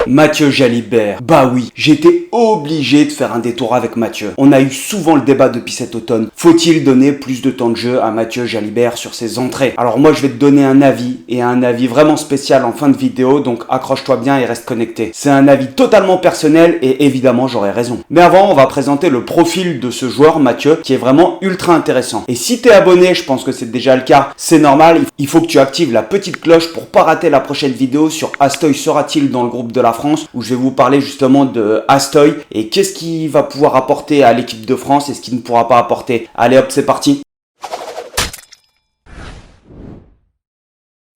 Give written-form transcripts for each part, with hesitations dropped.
Mathieu Jalibert. Bah oui, j'étais obligé de faire un détour avec Mathieu. On a eu souvent le débat depuis cet automne. Faut-il donner plus de temps de jeu à Mathieu Jalibert sur ses entrées? Alors moi je vais te donner un avis, et un avis vraiment spécial en fin de vidéo, donc accroche-toi bien et reste connecté. C'est un avis totalement personnel et évidemment j'aurai raison. Mais avant on va présenter le profil de ce joueur Mathieu qui est vraiment ultra intéressant. Et si t'es abonné, je pense que c'est déjà le cas, c'est normal, il faut que tu actives la petite cloche pour pas rater la prochaine vidéo sur Astoy sera-t-il dans le groupe de la France, où je vais vous parler justement de Astoy et qu'est-ce qu'il va pouvoir apporter à l'équipe de France et ce qu'il ne pourra pas apporter. Allez hop, c'est parti.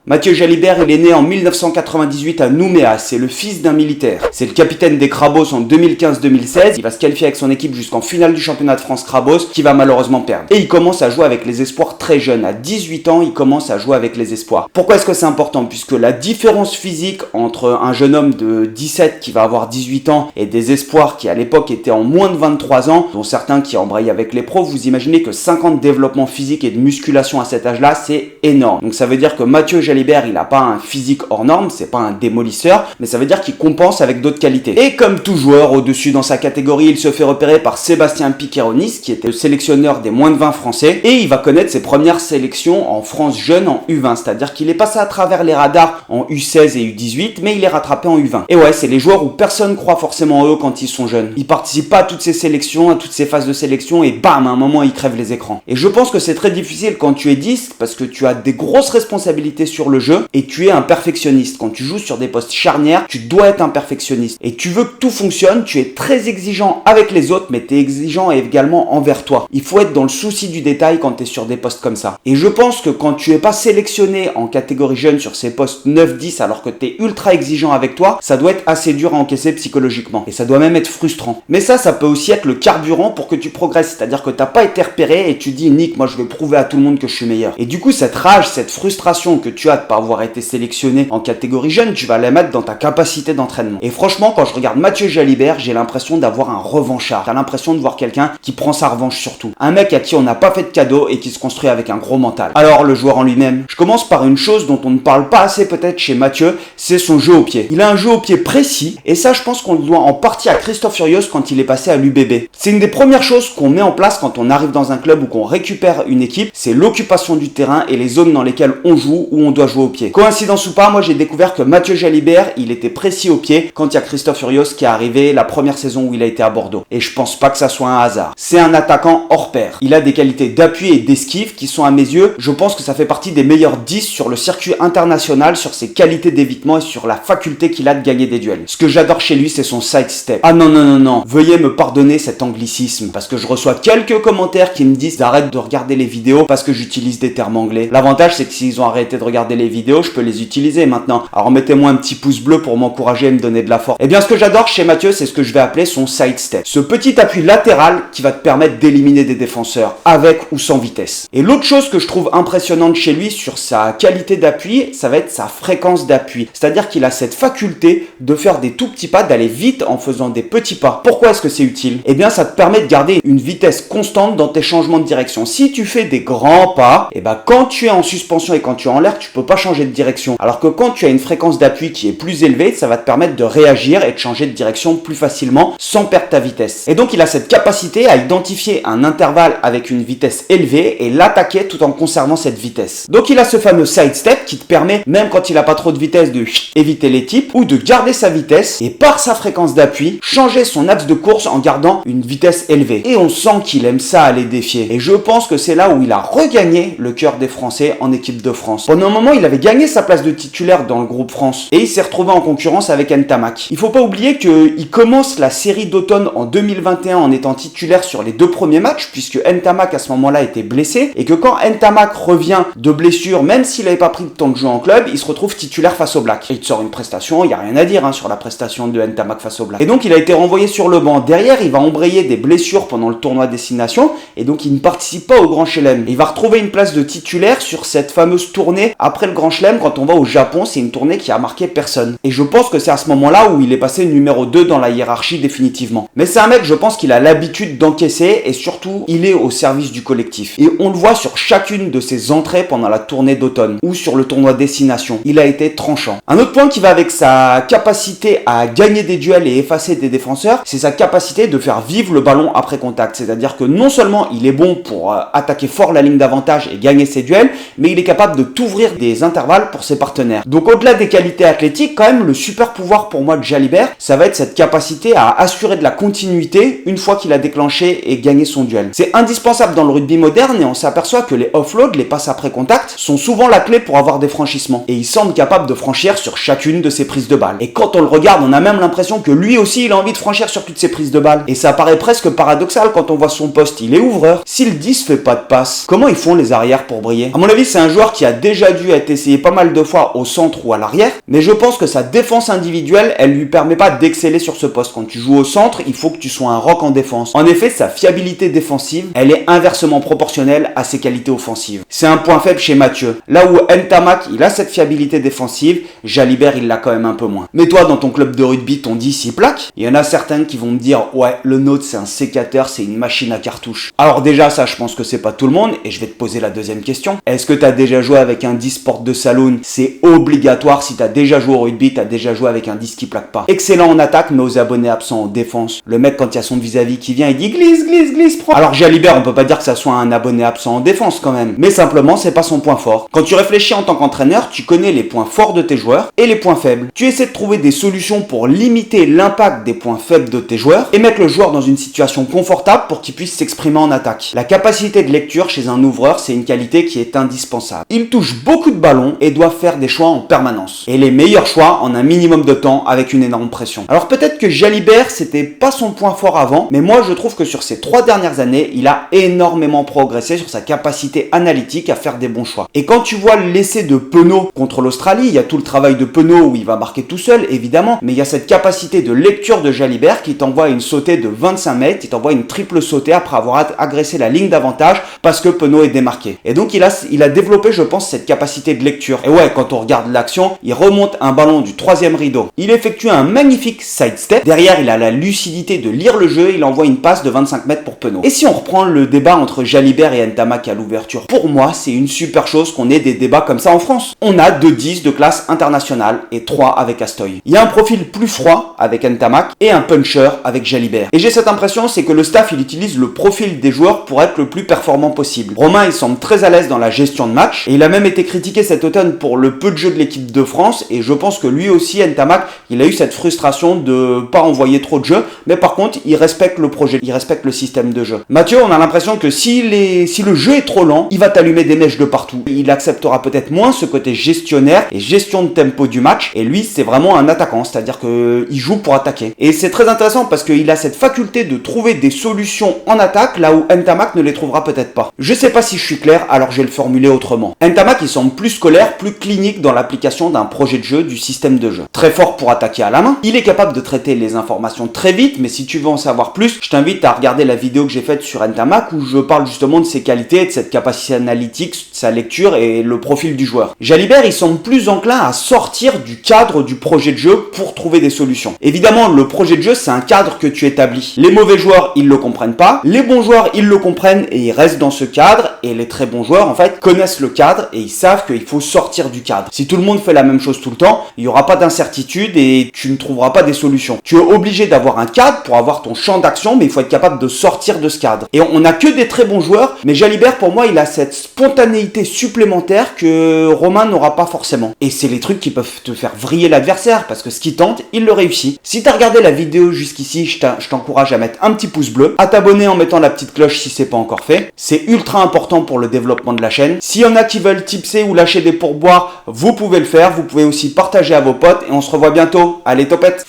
Mathieu Jalibert, il est né en 1998 à Nouméa, c'est le fils d'un militaire. C'est le capitaine des Crabos en 2015-2016, il va se qualifier avec son équipe jusqu'en finale du championnat de France Crabos, qui va malheureusement perdre. Et il commence à jouer avec les espoirs très jeunes, à 18 ans, il commence à jouer avec les espoirs. Pourquoi est-ce que c'est important? Puisque la différence physique entre un jeune homme de 17 qui va avoir 18 ans et des espoirs qui à l'époque étaient en moins de 23 ans, dont certains qui embrayent avec les pros, vous imaginez que 5 ans de développement physique et de musculation à cet âge-là, c'est énorme. Donc ça veut dire que Mathieu Jalibert, il n'a pas un physique hors norme, c'est pas un démolisseur, mais ça veut dire qu'il compense avec d'autres qualités. Et comme tout joueur au-dessus dans sa catégorie, il se fait repérer par Sébastien Piqueronis, qui était le sélectionneur des moins de 20 français, et il va connaître ses premières sélections en France jeune en U20, c'est-à-dire qu'il est passé à travers les radars en U16 et U18, mais il est rattrapé en U20. Et ouais, c'est les joueurs où personne croit forcément en eux quand ils sont jeunes. Ils participent pas à toutes ces sélections, à toutes ces phases de sélection, et bam, à un moment, ils crèvent les écrans. Et je pense que c'est très difficile quand tu es 10, parce que tu as des grosses responsabilités sur le jeu, et tu es un perfectionniste. Quand tu joues sur des postes charnières, tu dois être un perfectionniste. Et tu veux que tout fonctionne, tu es très exigeant avec les autres, mais tu es exigeant également envers toi. Il faut être dans le souci du détail quand tu es sur des postes comme ça. Et je pense que quand tu es pas sélectionné en catégorie jeune sur ces postes 9-10 alors que tu es ultra exigeant avec toi, ça doit être assez dur à encaisser psychologiquement. Et ça doit même être frustrant. Mais ça peut aussi être le carburant pour que tu progresses. C'est-à-dire que t'as pas été repéré et tu dis Nick, moi je vais prouver à tout le monde que je suis meilleur. Et du coup, cette rage, cette frustration que tu as de pas avoir été sélectionné en catégorie jeune, tu vas la mettre dans ta capacité d'entraînement. Et franchement, quand je regarde Mathieu Jalibert, j'ai l'impression d'avoir un revanchard. T'as l'impression de voir quelqu'un qui prend sa revanche sur tout. Un mec à qui on n'a pas fait de cadeau et qui se construit avec un gros mental. Alors, le joueur en lui-même, je commence par une chose dont on ne parle pas assez peut-être chez Mathieu, c'est son jeu au pied. Il a un jeu au pied précis et ça, je pense qu'on le doit en partie à Christophe Furios quand il est passé à l'UBB. C'est une des premières choses qu'on met en place quand on arrive dans un club ou qu'on récupère une équipe, c'est l'occupation du terrain et les zones dans lesquelles on joue ou on doit jouer au pied. Coïncidence ou pas, moi j'ai découvert que Mathieu Jalibert, il était précis au pied quand il y a Christophe Furios qui est arrivé la première saison où il a été à Bordeaux. Et je pense pas que ça soit un hasard. C'est un attaquant hors pair. Il a des qualités d'appui et d'esquive qui sont à mes yeux, je pense que ça fait partie des meilleurs 10 sur le circuit international, sur ses qualités d'évitement et sur la faculté qu'il a de gagner des duels. Ce que j'adore chez lui, c'est son sidestep. Ah non, veuillez me pardonner cet anglicisme, parce que je reçois quelques commentaires qui me disent d'arrêter de regarder les vidéos parce que j'utilise des termes anglais. L'avantage, c'est que s'ils ont arrêté de regarder les vidéos, je peux les utiliser maintenant. Alors mettez-moi un petit pouce bleu pour m'encourager et me donner de la force. Et bien ce que j'adore chez Mathieu, c'est ce que je vais appeler son sidestep. Ce petit appui latéral qui va te permettre d'éliminer des défenseurs avec ou sans vitesse. Et l'autre chose que je trouve impressionnante chez lui sur sa qualité d'appui, ça va être sa fréquence d'appui. C'est-à-dire qu'il a cette faculté de faire des tout petits pas, d'aller vite en faisant des petits pas. Pourquoi est-ce que c'est utile? Eh bien ça te permet de garder une vitesse constante dans tes changements de direction. Si tu fais des grands pas, et ben quand tu es en suspension et quand tu es en l'air, tu peux pas changer de direction. Alors que quand tu as une fréquence d'appui qui est plus élevée, ça va te permettre de réagir et de changer de direction plus facilement sans perdre ta vitesse. Et donc il a cette capacité à identifier un intervalle avec une vitesse élevée et l'attaquer tout en conservant cette vitesse. Donc il a ce fameux sidestep qui te permet, même quand il a pas trop de vitesse, de éviter les types ou de garder sa vitesse et par sa fréquence d'appui, changer son axe de course en gardant une vitesse élevée. Et on sent qu'il aime ça aller défier. Et je pense que c'est là où il a regagné le cœur des Français en équipe de France. Pendant un moment, il avait gagné sa place de titulaire dans le groupe France et il s'est retrouvé en concurrence avec Ntamak. Il faut pas oublier qu'il commence la série d'automne en 2021 en étant titulaire sur les 2 premiers matchs puisque Ntamak à ce moment-là était blessé et que quand Ntamak revient de blessure, même s'il n'avait pas pris de temps de jeu en club, il se retrouve titulaire face au Black. Et il te sort une prestation, il n'y a rien à dire sur la prestation de Ntamak face au Black. Et donc il a été renvoyé sur le banc. Derrière, il va embrayer des blessures pendant le tournoi Destination et donc il ne participe pas au Grand Chelem. Il va retrouver une place de titulaire sur cette fameuse tournée après après le Grand Chelem, quand on va au Japon, c'est une tournée qui a marqué personne. Et je pense que c'est à ce moment-là où il est passé numéro 2 dans la hiérarchie définitivement. Mais c'est un mec, je pense qu'il a l'habitude d'encaisser et surtout, il est au service du collectif. Et on le voit sur chacune de ses entrées pendant la tournée d'automne ou sur le tournoi Destination. Il a été tranchant. Un autre point qui va avec sa capacité à gagner des duels et effacer des défenseurs, c'est sa capacité de faire vivre le ballon après contact. C'est-à-dire que non seulement il est bon pour attaquer fort la ligne d'avantage et gagner ses duels, mais il est capable de t'ouvrir des intervalles pour ses partenaires. Donc au-delà des qualités athlétiques, quand même, le super pouvoir pour moi de Jalibert, ça va être cette capacité à assurer de la continuité une fois qu'il a déclenché et gagné son duel. C'est indispensable dans le rugby moderne et on s'aperçoit que les offloads, les passes après contact, sont souvent la clé pour avoir des franchissements. Et il semble capable de franchir sur chacune de ses prises de balles. Et quand on le regarde, on a même l'impression que lui aussi, il a envie de franchir sur toutes ses prises de balles. Et ça paraît presque paradoxal quand on voit son poste. Il est ouvreur. Si le 10 fait pas de passe, comment ils font les arrières pour briller? À mon avis, c'est un joueur qui a déjà dû être essayé pas mal de fois au centre ou à l'arrière, mais je pense que sa défense individuelle, elle lui permet pas d'exceller sur ce poste. Quand tu joues au centre, il faut que tu sois un roc en défense. En effet, sa fiabilité défensive, elle est inversement proportionnelle à ses qualités offensives. C'est un point faible chez Mathieu. Là où Ntamak, il a cette fiabilité défensive, Jalibert, il l'a quand même un peu moins. Mais toi, dans ton club de rugby, ton 10, il plaque? Il y en a certains qui vont me dire, ouais, le nôtre, c'est un sécateur, c'est une machine à cartouches. Alors déjà, ça, je pense que c'est pas tout le monde, et je vais te poser la deuxième question. Est-ce que tu as déjà joué avec un 10 porte de saloon? C'est obligatoire. Si tu as déjà joué au rugby, tu as déjà joué avec un 10 qui plaque pas. Excellent en attaque, mais aux abonnés absents en défense. Le mec, quand il y a son vis-à-vis qui vient, il dit glisse, glisse, glisse, prends. Alors Jalibert, on peut pas dire que ça soit un abonné absent en défense quand même. Mais simplement, c'est pas son point fort. Quand tu réfléchis en tant qu'entraîneur, tu connais les points forts de tes joueurs et les points faibles. Tu essaies de trouver des solutions pour limiter l'impact des points faibles de tes joueurs et mettre le joueur dans une situation confortable pour qu'il puisse s'exprimer en attaque. La capacité de lecture chez un ouvreur, c'est une qualité qui est indispensable. Il touche beaucoup de ballons et doit faire des choix en permanence. Et les meilleurs choix en un minimum de temps avec une énorme pression. Alors peut-être que Jalibert, c'était pas son point fort avant, mais moi je trouve que sur ces 3 dernières années, il a énormément progressé sur sa capacité analytique à faire des bons choix. Et quand tu vois l'essai de Penaud contre l'Australie, il y a tout le travail de Penaud où il va marquer tout seul, évidemment, mais il y a cette capacité de lecture de Jalibert qui t'envoie une sautée de 25 mètres, qui t'envoie une triple sautée après avoir agressé la ligne d'avantage parce que Penaud est démarqué. Et donc il a développé, je pense, cette capacité de lecture. Et ouais, quand on regarde l'action, il remonte un ballon du 3e rideau. Il effectue un magnifique sidestep. Derrière, il a la lucidité de lire le jeu, il envoie une passe de 25 mètres pour Penaud. Et si on reprend le débat entre Jalibert et Ntamak à l'ouverture, pour moi, c'est une super chose qu'on ait des débats comme ça en France. On a 2 10 de classe internationale et 3 avec Astoy. Il y a un profil plus froid avec Ntamak et un puncher avec Jalibert. Et j'ai cette impression, c'est que le staff, il utilise le profil des joueurs pour être le plus performant possible. Romain, il semble très à l'aise dans la gestion de match et il a même été critiqué cet automne pour le peu de jeu de l'équipe de France et je pense que lui aussi, Ntamak, il a eu cette frustration de pas envoyer trop de jeux, mais par contre, il respecte le projet, il respecte le système de jeu. Mathieu, on a l'impression que si le jeu est trop lent, il va t'allumer des mèches de partout. Il acceptera peut-être moins ce côté gestionnaire et gestion de tempo du match et lui, c'est vraiment un attaquant, c'est-à-dire que il joue pour attaquer. Et c'est très intéressant parce qu'il a cette faculté de trouver des solutions en attaque là où Ntamak ne les trouvera peut-être pas. Je sais pas si je suis clair, alors je vais le formuler autrement. Ntamak, il semble plus scolaire, plus clinique dans l'application d'un projet de jeu, du système de jeu. Très fort pour attaquer à la main. Il est capable de traiter les informations très vite, mais si tu veux en savoir plus, je t'invite à regarder la vidéo que j'ai faite sur Ntamak où je parle justement de ses qualités, de cette capacité analytique, de sa lecture et le profil du joueur. Jalibert, il semble plus enclin à sortir du cadre du projet de jeu pour trouver des solutions. Évidemment, le projet de jeu, c'est un cadre que tu établis. Les mauvais joueurs, ils le comprennent pas. Les bons joueurs, ils le comprennent et ils restent dans ce cadre. Et les très bons joueurs, en fait, connaissent le cadre et ils savent qu'il faut sortir du cadre. Si tout le monde fait la même chose tout le temps, il y aura pas d'incertitude et tu ne trouveras pas des solutions. Tu es obligé d'avoir un cadre pour avoir ton champ d'action, mais il faut être capable de sortir de ce cadre. Et on n'a que des très bons joueurs, mais Jalibert, pour moi, il a cette spontanéité supplémentaire que Romain n'aura pas forcément. Et c'est les trucs qui peuvent te faire vriller l'adversaire, parce que ce qu'il tente, il le réussit. Si tu as regardé la vidéo jusqu'ici, je t'encourage à mettre un petit pouce bleu, à t'abonner en mettant la petite cloche si c'est pas encore fait. C'est ultra important pour le développement de la chaîne. S'il y en a qui veulent tipser ou lâcher des pourboires, vous pouvez le faire. Vous pouvez aussi partager à vos potes et on se revoit bientôt. Allez, topette!